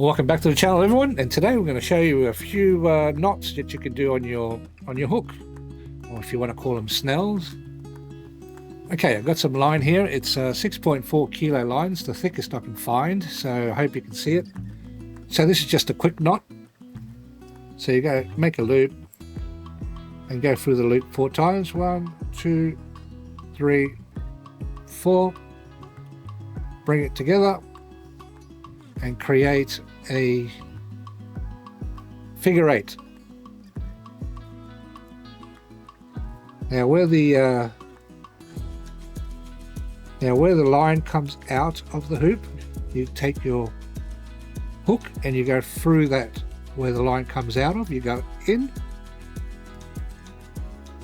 Welcome back to the channel, everyone, and today we're going to show you a few knots that you can do on your hook, or if you want to call them snells. Okay, I've got some line here. It's 6.4 kilo lines, the thickest I can find, so I hope you can see it. So this is just a quick knot. So you go make a loop and go through the loop 4 times. 1, 2, 3, 4. Bring it together and create a figure 8. Now where the line comes out of the hoop, you take your hook and you go through that. Where the line comes out of, you go in.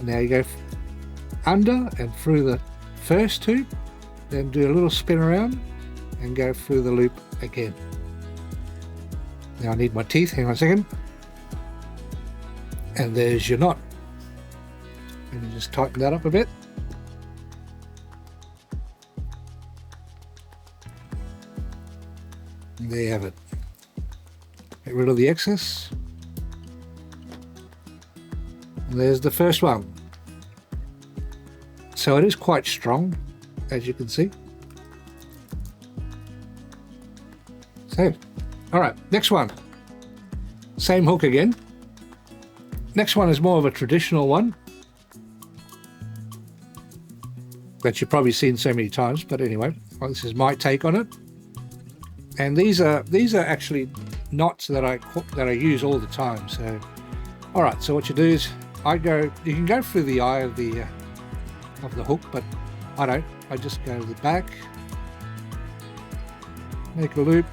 Now you go under and through the first hoop, then do a little spin around and go through the loop again. Now I need my teeth, hang on a second. And there's your knot. And you just tighten that up a bit. And there you have it. Get rid of the excess. And there's the first one. So it is quite strong, as you can see. So, alright, next one. Same hook again. Next one is more of a traditional one that you've probably seen so many times, but anyway, well, this is my take on it. And these are actually knots that I use all the time. So, alright, so what you do is you can go through the eye of the hook, but I don't. I just go to the back, make a loop,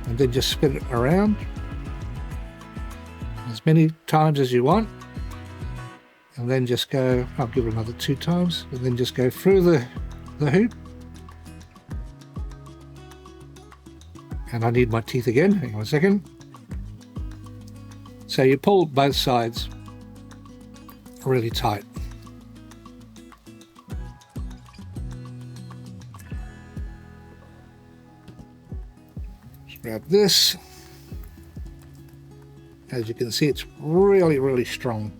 and then just spin it around as many times as you want, and then just go, I'll give it another 2 times, and then just go through the hoop. And I need my teeth again, hang on a second. So you pull both sides really tight. Just grab this. As you can see, it's really, really strong.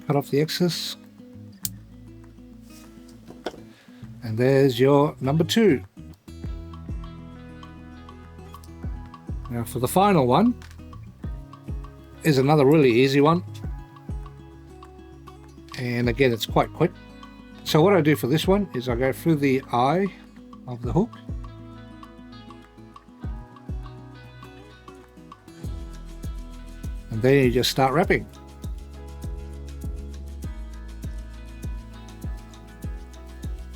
Cut off the excess. And there's your number 2. Now for the final one is another really easy one. And again, it's quite quick. So what I do for this one is I go through the eye of the hook. And then you just start wrapping.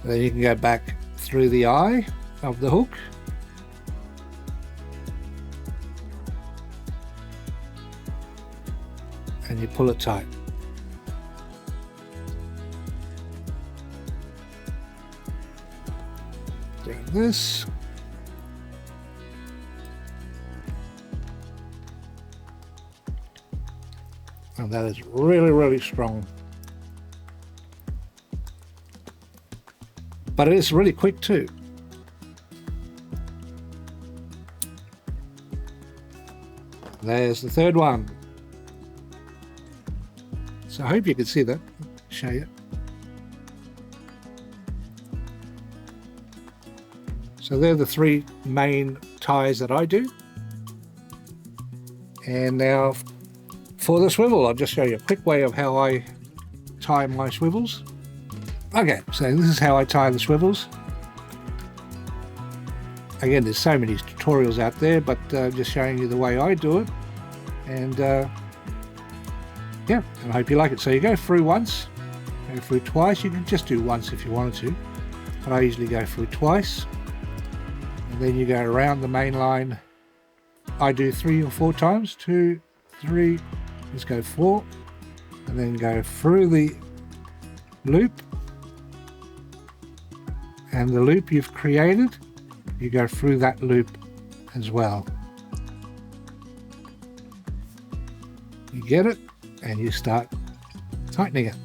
Then you can go back through the eye of the hook. And you pull it tight. Do this. And that is really, really strong. But it is really quick too. There's the third one. So I hope you can see that. Show you. So they're the 3 main ties that I do. And now for the swivel, I'll just show you a quick way of how I tie my swivels. Okay, so this is how I tie the swivels. Again, there's so many tutorials out there, but just showing you the way I do it. And yeah, and I hope you like it. So you go through once, go through twice. You can just do once if you wanted to, but I usually go through twice. And then you go around the main line. I do 3 or 4 times. 2, 3, let's go 4. And then go through the loop. And the loop you've created, you go through that loop as well. You get it? And you start tightening it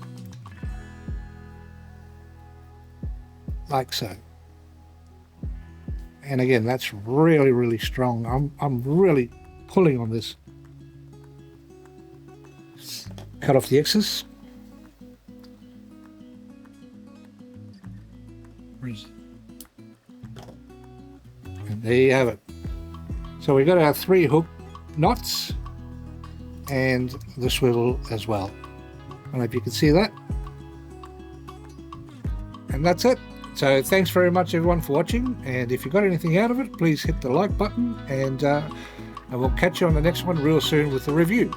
like so. And again, that's really, really strong. I'm really pulling on this. Cut off the excess. And there you have it. So we got our 3 hook knots and the swivel as well. I don't know if you can see that. And that's it. So thanks very much everyone for watching, and if you got anything out of it, please hit the like button, and we'll catch you on the next one real soon with the review.